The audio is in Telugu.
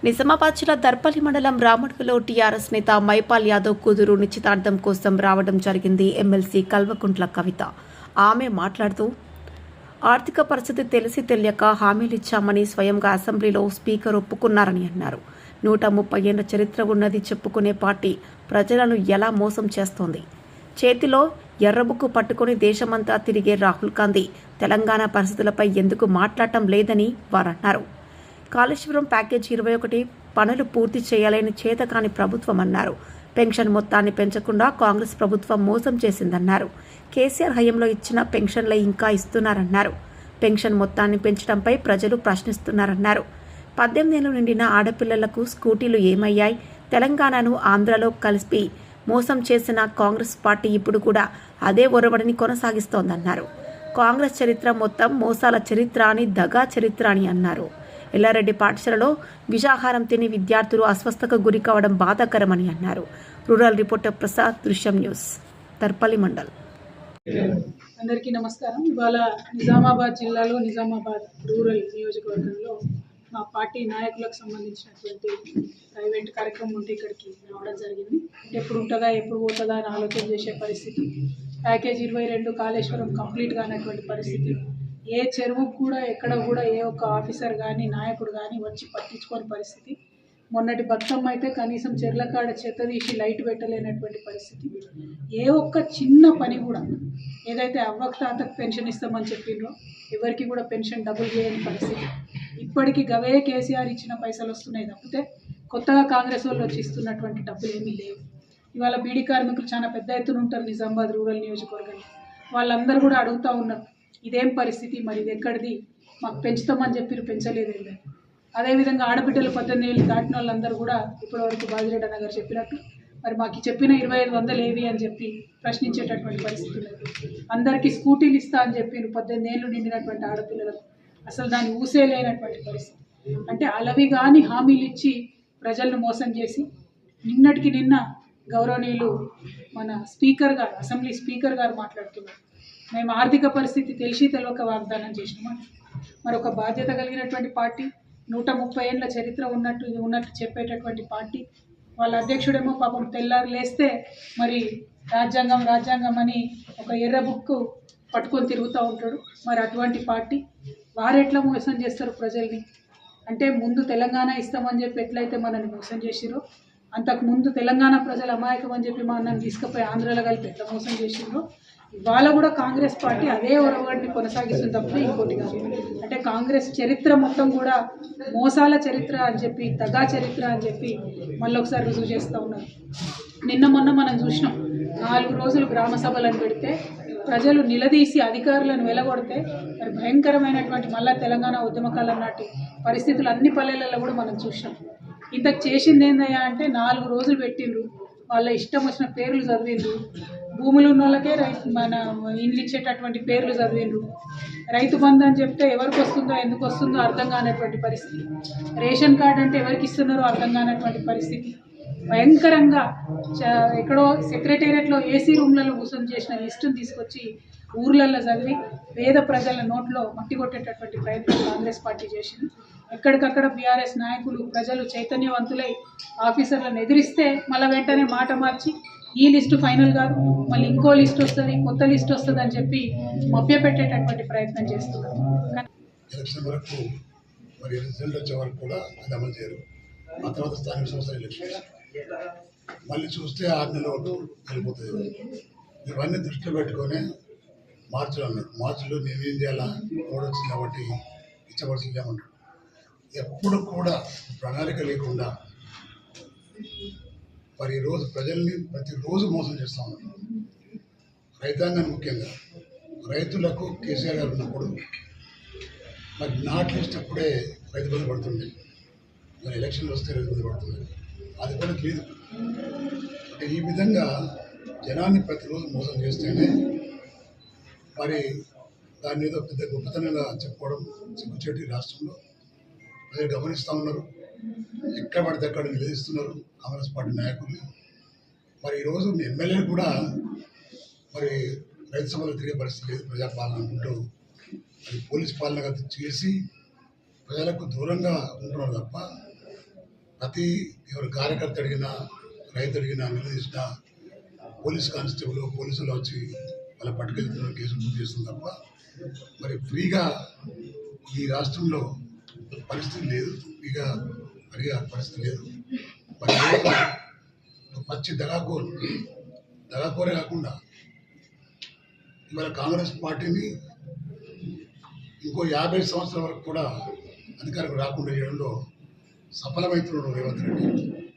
నిజామాబాద్ జిల్లా దర్పల్లి మండలం రామడుగులో టీఆర్ఎస్ నేత మైపాల్ యాదవ్ కూతురు నిశ్చితార్థం కోసం రావడం జరిగింది. ఎమ్మెల్సీ కల్వకుంట్ల కవిత ఆమె మాట్లాడుతూ ఆర్థిక పరిస్థితి తెలిసి తెలియక హామీలిచ్చామని స్వయంగా అసెంబ్లీలో స్పీకర్ ఒప్పుకున్నారని అన్నారు. 130 ఏళ్ల చరిత్ర ఉన్నది చెప్పుకునే పార్టీ ప్రజలను ఎలా మోసం చేస్తోంది? చేతిలో ఎర్రబుక్కు పట్టుకుని దేశమంతా తిరిగే రాహుల్ గాంధీ తెలంగాణ పరిస్థితులపై ఎందుకు మాట్లాడటం లేదని వారన్నారు. కాళేశ్వరం ప్యాకేజీ 21 పనులు పూర్తి చేయాలని చేతకాని ప్రభుత్వం అన్నారు. పెన్షన్ మొత్తాన్ని పెంచకుండా కాంగ్రెస్ ప్రభుత్వం మోసం చేసిందన్నారు. కేసీఆర్ హయాంలో ఇచ్చిన పెన్షన్లే ఇంకా ఇస్తున్నారన్నారు. పెన్షన్ మొత్తాన్ని పెంచడంపై ప్రజలు ప్రశ్నిస్తున్నారన్నారు. 18 ఏళ్లు నిండిన ఆడపిల్లలకు స్కూటీలు ఏమయ్యాయి? తెలంగాణను ఆంధ్రలో కలిపి మోసం చేసిన కాంగ్రెస్ పార్టీ ఇప్పుడు కూడా అదే ఒరవడిని కొనసాగిస్తోందన్నారు. కాంగ్రెస్ చరిత్ర మొత్తం మోసాల చరిత్ర అని, దగా చరిత్ర అని అన్నారు. ఎల్లారెడ్డి పాఠశాలలో విషాహారం తిని విద్యార్థులు అస్వస్థతకు గురి కావడం బాధాకరమని అన్నారు. రూరల్ రిపోర్టర్ ప్రసాద్, దృశ్యం న్యూస్, దర్పల్లి మండల్. అందరికీ నమస్కారం. ఇవాళ నిజామాబాద్ జిల్లాలో నిజామాబాద్ రూరల్ నియోజకవర్గంలో మా పార్టీ నాయకులకు సంబంధించినటువంటి ప్రైవేట్ కార్యక్రమం ఉంటే ఇక్కడికి రావడం జరిగింది. ఎప్పుడు ఉంటుందా ఎప్పుడు పోతుందా అని ఆలోచన చేసే పరిస్థితి. ప్యాకేజ్ 22 కాళేశ్వరం కంప్లీట్ కానటువంటి పరిస్థితి. ఏ చెరువుకు కూడా ఎక్కడ కూడా ఏ ఒక్క ఆఫీసర్ కానీ నాయకుడు కానీ వచ్చి పట్టించుకోని పరిస్థితి. మొన్నటి బతుకమ్మ అయితే కనీసం చెర్లకాడ చెత్త తీసి లైట్ పెట్టలేనటువంటి పరిస్థితి. ఏ ఒక్క చిన్న పని కూడా ఏదైతే అవ్వకు తాతకు పెన్షన్ ఇస్తామని చెప్పిండ్రో ఎవరికి కూడా పెన్షన్ డబుల్ చేయని పరిస్థితి. ఇప్పటికీ గవే కేసీఆర్ ఇచ్చిన పైసలు వస్తున్నాయి తప్పితే కొత్తగా కాంగ్రెస్ వాళ్ళు వచ్చి ఇస్తున్నటువంటి డబ్బులు ఏమీ లేవు. ఇవాళ బీడీ కార్మికులు చాలా పెద్ద ఎత్తున ఉంటారు నిజామాబాద్ రూరల్ నియోజకవర్గంలో. వాళ్ళందరూ కూడా అడుగుతూ ఉన్నారు, ఇదేం పరిస్థితి, మరి ఇది ఎక్కడిది, మాకు పెంచుతామని చెప్పి పెంచలేదండి. అదేవిధంగా ఆడబిడ్డలు 18 ఏళ్ళు దాటిన వాళ్ళందరూ కూడా ఇప్పటివరకు బాజిరెడ్డి అన్న గారు చెప్పినట్టు మరి మాకు చెప్పిన 2500 ఏవి అని చెప్పి ప్రశ్నించేటటువంటి పరిస్థితి లేదు. అందరికీ స్కూటీలు ఇస్తా అని చెప్పి 18 ఏళ్ళు నిండినటువంటి ఆడపిల్లలకు అసలు దాన్ని ఊసేలేనటువంటి పరిస్థితి. అంటే అలవి కానీ హామీలు ఇచ్చి ప్రజలను మోసం చేసి నిన్నటికి నిన్న గౌరవనీయులు మన స్పీకర్ గారు, అసెంబ్లీ స్పీకర్ గారు మాట్లాడుతున్నారు, మేము ఆర్థిక పరిస్థితి తెలిసి తెలియక వాగ్దానం చేసినామని. మరి ఒక బాధ్యత కలిగినటువంటి పార్టీ, 130 ఏళ్ళ చరిత్ర ఉన్నట్టు చెప్పేటటువంటి పార్టీ, వాళ్ళ అధ్యక్షుడేమో పాపం తెల్లారు లేస్తే మరి రాజ్యాంగం అని ఒక ఎర్ర బుక్కు పట్టుకొని తిరుగుతూ ఉంటాడు. మరి అటువంటి పార్టీ వారు ఎట్లా మోసం చేస్తారు ప్రజల్ని? అంటే ముందు తెలంగాణ ఇస్తామని చెప్పి ఎట్లయితే మనల్ని మోసం చేసిరో, అంతకుముందు తెలంగాణ ప్రజలు అమాయకం అని చెప్పి మనల్ని తీసుకుపోయి ఆంధ్రాలో కలిపి ఎట్లా మోసం చేసిండ్రో ఇవాళ కూడా కాంగ్రెస్ పార్టీ అదే ఒరవడిని కొనసాగిస్తుంది తప్ప ఇంకోటి కాదు. అంటే కాంగ్రెస్ చరిత్ర మొత్తం కూడా మోసాల చరిత్ర అని చెప్పి, దగా చరిత్ర అని చెప్పి మళ్ళీ ఒకసారి రుజువు చేస్తూ ఉన్నారు. నిన్న మొన్న మనం చూసినాం, 4 రోజులు గ్రామ సభలను పెడితే ప్రజలు నిలదీసి అధికారులను వెలగొడితే మరి భయంకరమైనటువంటి మళ్ళా తెలంగాణ ఉద్యమకాలం నాటి పరిస్థితులు అన్ని పల్లెలలో కూడా మనం చూసినాం. ఇంతకు చేసింది ఏందయ్యా అంటే 4 రోజులు పెట్టిండ్రు, వాళ్ళ ఇష్టం వచ్చిన పేర్లు చదివిండ్రు, భూములు ఉన్న వాళ్ళకే మన ఇండ్లు ఇచ్చేటటువంటి పేర్లు చదివిండ్రు, రైతు బంధు అని చెప్తే ఎవరికి వస్తుందో ఎందుకు వస్తుందో అర్థం కానటువంటి పరిస్థితి, రేషన్ కార్డు అంటే ఎవరికి ఇస్తున్నారో అర్థం కానటువంటి పరిస్థితి. భయంకరంగా ఎక్కడో సెక్రటేరియట్లో ఏసీ రూమ్లలో కూర్చొని చేసిన లిస్టును తీసుకొచ్చి ఊర్లలో చదివి పేద ప్రజల నోట్లో మట్టి కొట్టేటటువంటి ప్రయత్నం కాంగ్రెస్ పార్టీ చేసింది. ఎక్కడికక్కడ బీఆర్ఎస్ నాయకులు ప్రజలు చైతన్యవంతులై ఆఫీసర్లను ఎదిరిస్తే మళ్ళీ వెంటనే మాట మార్చి ఈ లిస్టు ఫైనల్ కాదు, మళ్ళీ ఇంకో లిస్ట్ వస్తుంది, కొత్త లిస్ట్ వస్తుంది అని చెప్పి మభ్యపెట్టేటటువంటి ప్రయత్నం చేస్తున్నారు. ఎలక్షన్ వరకు మరి రిజల్ట్ వచ్చే వరకు కూడా అది అమలు చేయరు. ఆ తర్వాత స్థానిక సంస్థల ఎలక్షన్ మళ్ళీ చూస్తే 6 నెలల వరకు వెళ్ళిపోతుంది. ఇవన్నీ దృష్టిలో పెట్టుకొని మార్చిలో అన్నాడు, మార్చిలో మేమేం చేయాలా ఓడి వచ్చింది కాబట్టి ఇచ్చవలసింది ఏమన్నాడు. ఎప్పుడు కూడా ప్రణాళిక లేకుండా మరి ఈరోజు ప్రజల్ని ప్రతిరోజు మోసం చేస్తూ ఉన్నారు. రైతాంగాన్ని ముఖ్యంగా రైతులకు కేసీఆర్ గారు ఉన్నప్పుడు మరి నాట్లు ఇచ్చినప్పుడే రైతు బంధు పడుతుంది, మరి ఎలక్షన్లు వస్తే రైతు బంధు పడుతుంది, అది కూడా లేదు. అంటే ఈ విధంగా జనాన్ని ప్రతిరోజు మోసం చేస్తేనే మరి దాన్ని ఏదో పెద్ద గొప్పతనంగా చెప్పుకోవడం సిగ్గుచేటి రాష్ట్రంలో ప్రజలు గమనిస్తూ ఉన్నారు. ఎక్కడ పడితే అక్కడ నిలదీస్తున్నారు కాంగ్రెస్ పార్టీ నాయకులు. మరి ఈరోజు ఎమ్మెల్యేలు కూడా మరి రైతు సభలో తిరిగే పరిస్థితి లేదు. ప్రజాపాలన అనుకుంటూ అది పోలీస్ పాలనగా చేసి ప్రజలకు దూరంగా ఉంటున్నారు తప్ప ప్రతి ఎవరు కార్యకర్త అడిగినా రైతు అడిగినా నిలదీసినా పోలీస్ కానిస్టేబుల్ పోలీసులు వచ్చి వాళ్ళ పట్టుకెళ్తున్న కేసులు బుక్ చేస్తుంది తప్ప మరి ఫ్రీగా ఈ రాష్ట్రంలో పరిస్థితి లేదు, ఫ్రీగా అడిగే పరిస్థితి లేదు. మరి పచ్చి దగాకోరే కాకుండా ఇవాళ కాంగ్రెస్ పార్టీని ఇంకో 50 సంవత్సరాల వరకు కూడా అధికారం రాకుండా చేయడంలో సఫలమవుతున్నాడు రేవంత్ రెడ్డి.